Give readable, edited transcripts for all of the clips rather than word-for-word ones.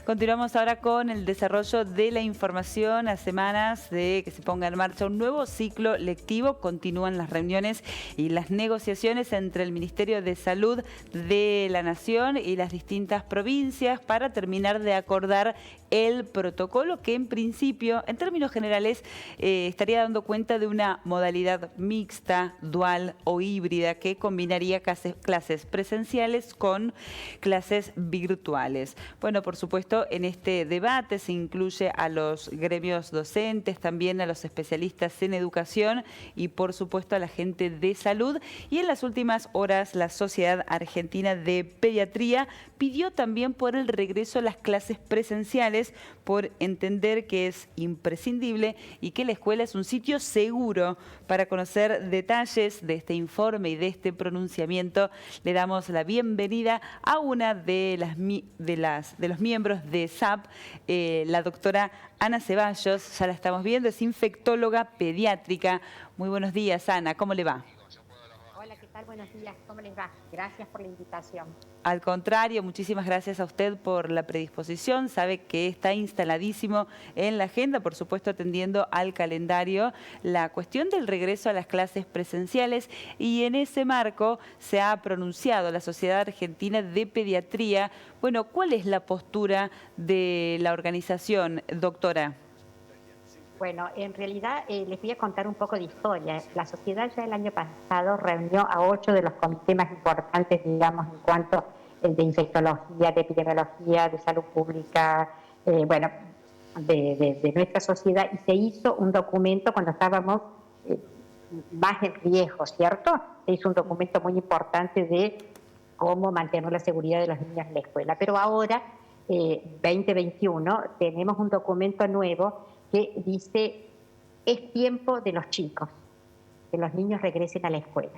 Continuamos ahora con el desarrollo de la información. A semanas de que se ponga en marcha un nuevo ciclo lectivo, continúan las reuniones y las negociaciones entre el Ministerio de Salud de la Nación y las distintas provincias para terminar de acordar el protocolo que en principio, en términos generales, estaría dando cuenta de una modalidad mixta, dual o híbrida que combinaría clases presenciales con clases virtuales. Bueno, por supuesto, en este debate se incluye a los gremios docentes, también a los especialistas en educación y, por supuesto, a la gente de salud. Y en las últimas horas, la Sociedad Argentina de Pediatría pidió también por el regreso a las clases presenciales, por entender que es imprescindible y que la escuela es un sitio seguro. Para conocer detalles de este informe y de este pronunciamiento, le damos la bienvenida a una de los miembros de SAP, la doctora Ana Ceballos. Ya la estamos viendo, es infectóloga pediátrica. Muy buenos días, Ana, ¿cómo le va? Hola, ¿qué tal? Buenos días, ¿cómo les va? Gracias por la invitación. Al contrario, muchísimas gracias a usted por la predisposición. Sabe que está instaladísimo en la agenda, por supuesto atendiendo al calendario, la cuestión del regreso a las clases presenciales, y en ese marco se ha pronunciado la Sociedad Argentina de Pediatría. Bueno, ¿cuál es la postura de la organización, doctora? Bueno, en realidad les voy a contar un poco de historia. La sociedad ya el año pasado reunió a 8 de los comités más importantes, digamos, en cuanto de infectología, de epidemiología, de salud pública, de nuestra sociedad, y se hizo un documento cuando estábamos más en riesgo, ¿cierto? Se hizo un documento muy importante de cómo mantener la seguridad de los niños en la escuela. Pero ahora, 2021, tenemos un documento nuevo que dice: es tiempo de los chicos, que los niños regresen a la escuela.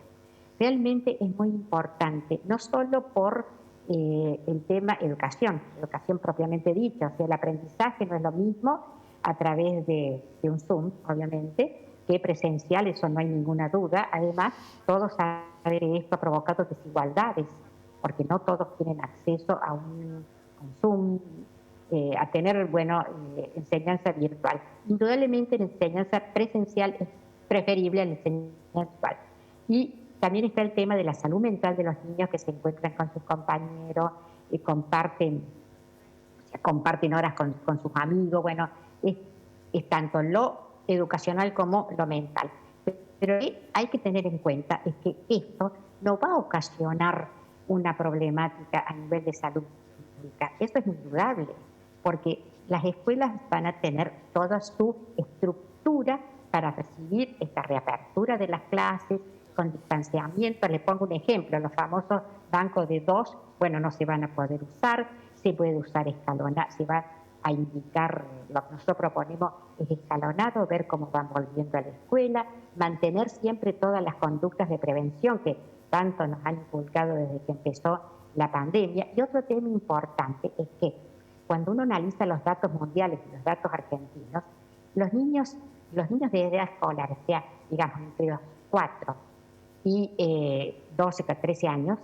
Realmente es muy importante, no solo por el tema educación propiamente dicha, o sea, el aprendizaje no es lo mismo a través de un Zoom, obviamente, que presencial, eso no hay ninguna duda. Además, todos saben que esto ha provocado desigualdades, porque no todos tienen acceso a un Zoom, a tener, enseñanza virtual. Indudablemente la enseñanza presencial es preferible a la enseñanza virtual. Y también está el tema de la salud mental de los niños, que se encuentran con sus compañeros, comparten horas con sus amigos. Bueno, es tanto lo educacional como lo mental. Pero hay que tener en cuenta es que esto no va a ocasionar una problemática a nivel de salud pública. Eso es indudable, porque las escuelas van a tener toda su estructura para recibir esta reapertura de las clases con distanciamiento. Le pongo un ejemplo: los famosos bancos de 2, no se van a poder usar, se puede usar escalonado, se va a indicar, lo que nosotros proponemos es escalonado, ver cómo van volviendo a la escuela, mantener siempre todas las conductas de prevención que tanto nos han inculcado desde que empezó la pandemia. Y otro tema importante es que cuando uno analiza los datos mundiales y los datos argentinos, los niños de edad escolar, o sea, digamos, entre los 4 y 12 a 13 años,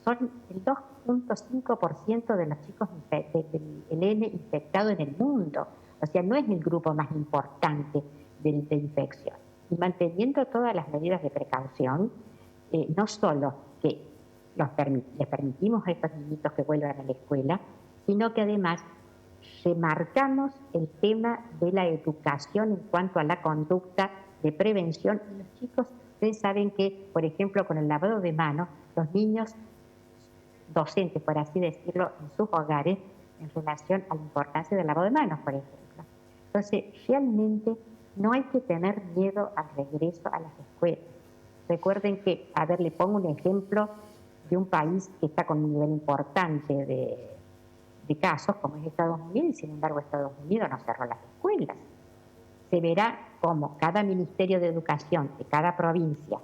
son el 2.5% de los chicos del ELN infectado en el mundo. O sea, no es el grupo más importante de infección. Y manteniendo todas las medidas de precaución, no solo que les permitimos a estos niñitos que vuelvan a la escuela, sino que además remarcamos el tema de la educación en cuanto a la conducta de prevención. Y los chicos, ustedes saben que, por ejemplo, con el lavado de manos, los niños docentes, por así decirlo, en sus hogares, en relación a la importancia del lavado de manos, por ejemplo. Entonces, realmente no hay que tener miedo al regreso a las escuelas. Recuerden que, le pongo un ejemplo de un país que está con un nivel importante de casos, como es Estados Unidos, y sin embargo Estados Unidos no cerró las escuelas. Se verá cómo cada Ministerio de Educación de cada provincia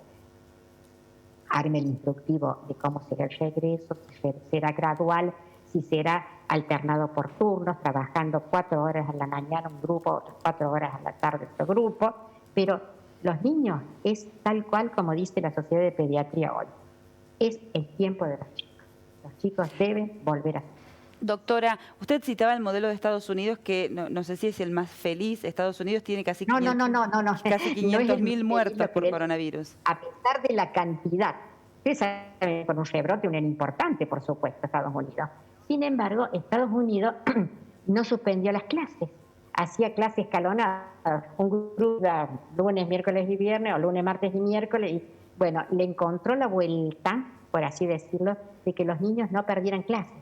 arme el instructivo de cómo será el regreso, si será gradual, si será alternado por turnos, trabajando 4 horas a la mañana un grupo, otras 4 horas a la tarde otro grupo. Pero los niños es tal cual como dice la Sociedad de Pediatría hoy. Es el tiempo de los chicos. Los chicos deben volver a Doctora, usted citaba el modelo de Estados Unidos, que no sé si es el más feliz. Estados Unidos tiene casi No, 500, no. casi No es 500.000 muertos lo que por le digo. coronavirus. A pesar de la cantidad, ustedes saben, con un rebrote, un importante, por supuesto, Estados Unidos. Sin embargo, Estados Unidos no suspendió las clases. Hacía clases escalonadas, un grupo lunes, miércoles y viernes, o lunes, martes y miércoles, y bueno, le encontró la vuelta, por así decirlo, de que los niños no perdieran clases.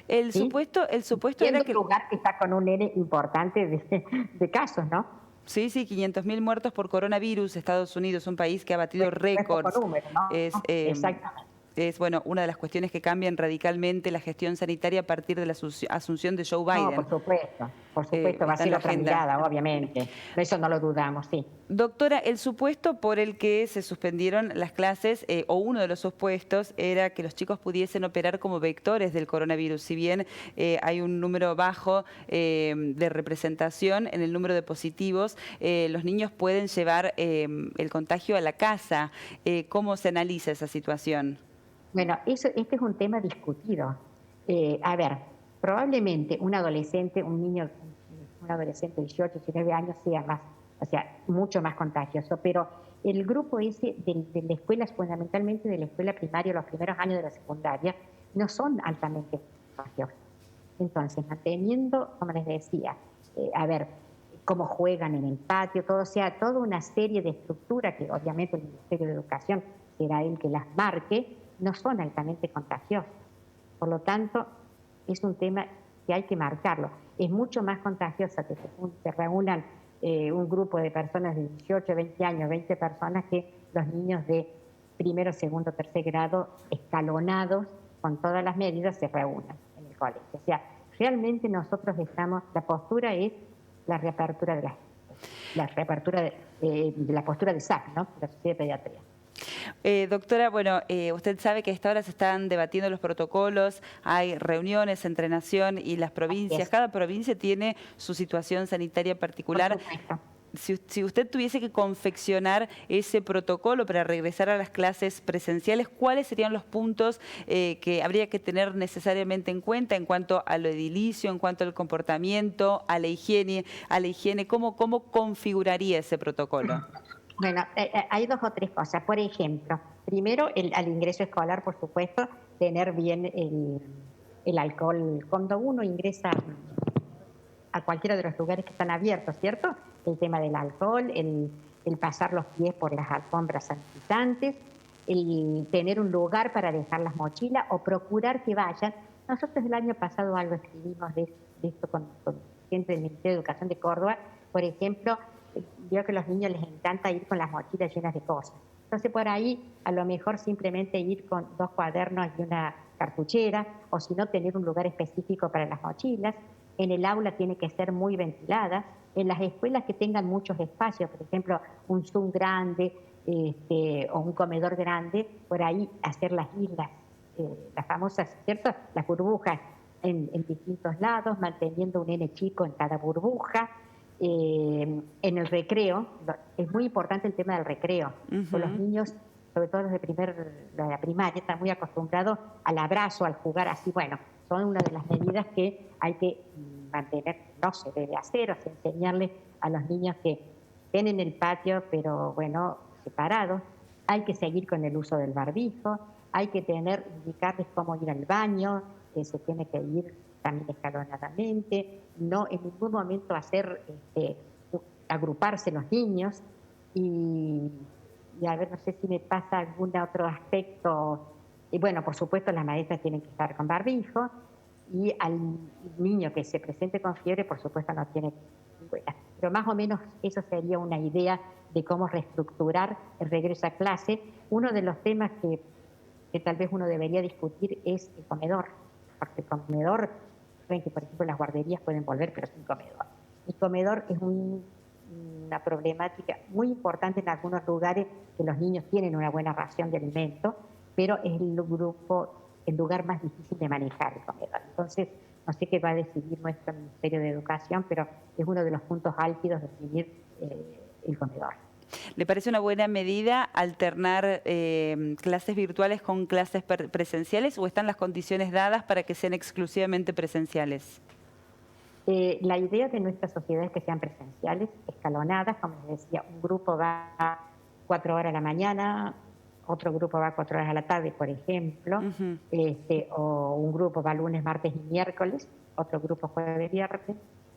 El ¿Sí? supuesto era Siendo que... un lugar que está con un nene importante de casos, ¿no? Sí, 500.000 muertos por coronavirus. Estados Unidos, un país que ha batido Bueno, no es poco récords. número, ¿no? Es, Exactamente. bueno, una de las cuestiones que cambian radicalmente la gestión sanitaria a partir de la asunción de Joe No, Biden. por supuesto, va a Está en ser la otra agenda. mirada, obviamente. Eso no lo dudamos, sí. Doctora, el supuesto por el que se suspendieron las clases, o uno de los supuestos, era que los chicos pudiesen operar como vectores del coronavirus. Si bien hay un número bajo de representación en el número de positivos, los niños pueden llevar el contagio a la casa. ¿Cómo se analiza esa situación? Bueno, este es un tema discutido. A ver, probablemente un adolescente, un adolescente de 18, 19 años sea más, o sea, mucho más contagioso, pero el grupo ese de la escuela, fundamentalmente de la escuela primaria, los primeros años de la secundaria, no son altamente contagiosos. Entonces, manteniendo, como les decía, a ver, cómo juegan en el patio, todo, o sea, toda una serie de estructuras que obviamente el Ministerio de Educación será el que las marque, no son altamente contagiosos. Por lo tanto, es un tema que hay que marcarlo. Es mucho más contagiosa que se reúnan un grupo de personas de 18, 20 años, 20 personas, que los niños de primero, segundo, tercer grado, escalonados, con todas las medidas, se reúnan en el colegio. O sea, realmente nosotros la postura es la reapertura de la postura de SAP, ¿no? La Sociedad de Pediatría. Doctora, bueno, usted sabe que a esta hora se están debatiendo los protocolos, hay reuniones entre Nación y las provincias. Cada provincia tiene su situación sanitaria particular. Si usted tuviese que confeccionar ese protocolo para regresar a las clases presenciales, ¿cuáles serían los puntos que habría que tener necesariamente en cuenta en cuanto a lo edilicio, en cuanto al comportamiento, a la higiene? ¿Cómo configuraría ese protocolo? Bueno, hay dos o tres cosas. Por ejemplo, primero, al ingreso escolar, por supuesto, tener bien el alcohol. Cuando uno ingresa a cualquiera de los lugares que están abiertos, ¿cierto? El tema del alcohol, el pasar los pies por las alfombras sanitizantes, el tener un lugar para dejar las mochilas o procurar que vayan. Nosotros el año pasado algo escribimos de esto con gente del Ministerio de Educación de Córdoba. Por ejemplo, veo que a los niños les encanta ir con las mochilas llenas de cosas. Entonces, por ahí, a lo mejor simplemente ir con 2 cuadernos y una cartuchera, o si no, tener un lugar específico para las mochilas. En el aula tiene que ser muy ventilada. En las escuelas que tengan muchos espacios, por ejemplo, un Zoom grande o un comedor grande, por ahí hacer las islas, las famosas, ¿cierto? Las burbujas en distintos lados, manteniendo un nene chico en cada burbuja. En el recreo, es muy importante el tema del recreo. Pues los niños, sobre todo los de la primaria, están muy acostumbrados al abrazo, al jugar así. Bueno, son una de las medidas que hay que mantener, no se debe hacer, o sea, enseñarles a los niños que estén en el patio, pero bueno, separados. Hay que seguir con el uso del barbijo, hay que indicarles cómo ir al baño, se tiene que ir también escalonadamente, no en ningún momento agruparse los niños y a ver, no sé si me pasa algún otro aspecto. Y bueno, por supuesto las maestras tienen que estar con barbijo y al niño que se presente con fiebre, por supuesto no tiene escuela. Pero más o menos eso sería una idea de cómo reestructurar el regreso a clase. Uno de los temas que tal vez uno debería discutir es el comedor, porque el comedor, que por ejemplo las guarderías pueden volver, pero sin comedor. El comedor es una problemática muy importante en algunos lugares, que los niños tienen una buena ración de alimentos, pero es el lugar más difícil de manejar, el comedor. Entonces, no sé qué va a decidir nuestro Ministerio de Educación, pero es uno de los puntos álgidos de definir el comedor. ¿Le parece una buena medida alternar clases virtuales con clases presenciales o están las condiciones dadas para que sean exclusivamente presenciales? La idea de nuestra sociedad es que sean presenciales, escalonadas, como les decía, un grupo va 4 horas a la mañana, otro grupo va 4 horas a la tarde, por ejemplo, o un grupo va lunes, martes y miércoles, otro grupo jueves, viernes,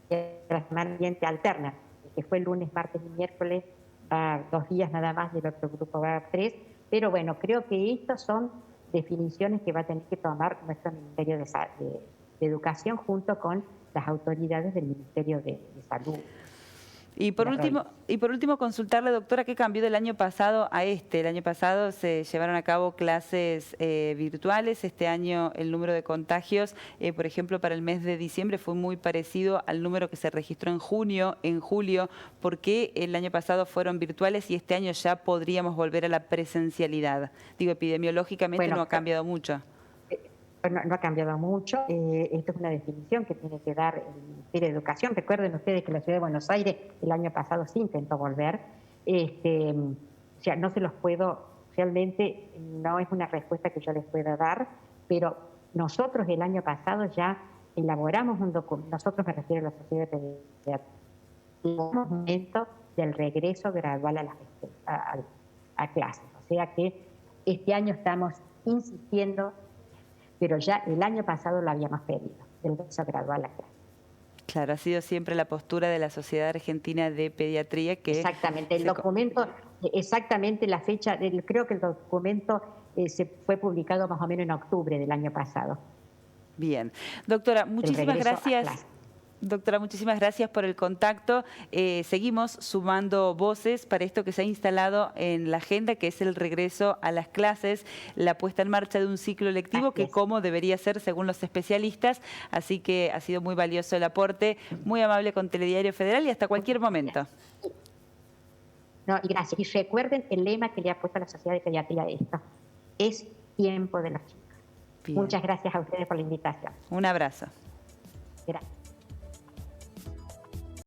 y la semana siguiente alterna. El que fue lunes, martes y miércoles va 2 días nada más y el otro grupo va 3, pero bueno, creo que estas son definiciones que va a tener que tomar nuestro Ministerio de Educación junto con las autoridades del Ministerio de Salud. Y por último, consultarle, doctora, ¿qué cambió del año pasado a este? El año pasado se llevaron a cabo clases virtuales. Este año el número de contagios, por ejemplo, para el mes de diciembre fue muy parecido al número que se registró en junio, en julio. ¿Por qué el año pasado fueron virtuales y este año ya podríamos volver a la presencialidad? Digo, epidemiológicamente no ha cambiado mucho. No ha cambiado mucho. Esto es una definición que tiene que dar el Ministerio de Educación. Recuerden ustedes que la Ciudad de Buenos Aires el año pasado sí intentó volver. O sea, no se los puedo, realmente no es una respuesta que yo les pueda dar, pero nosotros el año pasado ya elaboramos un documento, nosotros me refiero a la Sociedad de Pediatría, un momento del regreso gradual a clases. O sea que este año estamos insistiendo, pero ya el año pasado lo habíamos pedido, del regreso gradual a clase. Claro, ha sido siempre la postura de la Sociedad Argentina de Pediatría que... Exactamente, el documento, exactamente la fecha, creo que el documento se fue publicado más o menos en octubre del año pasado. Bien. Doctora, muchísimas gracias. Doctora, muchísimas gracias por el contacto. Seguimos sumando voces para esto que se ha instalado en la agenda, que es el regreso a las clases, la puesta en marcha de un ciclo lectivo que como debería ser según los especialistas. Así que ha sido muy valioso el aporte, muy amable con Telediario Federal y hasta cualquier momento. No, y gracias. Y recuerden el lema que le ha puesto la Sociedad de Pediatría a esto. Es tiempo de los chicos. Bien. Muchas gracias a ustedes por la invitación. Un abrazo. Gracias.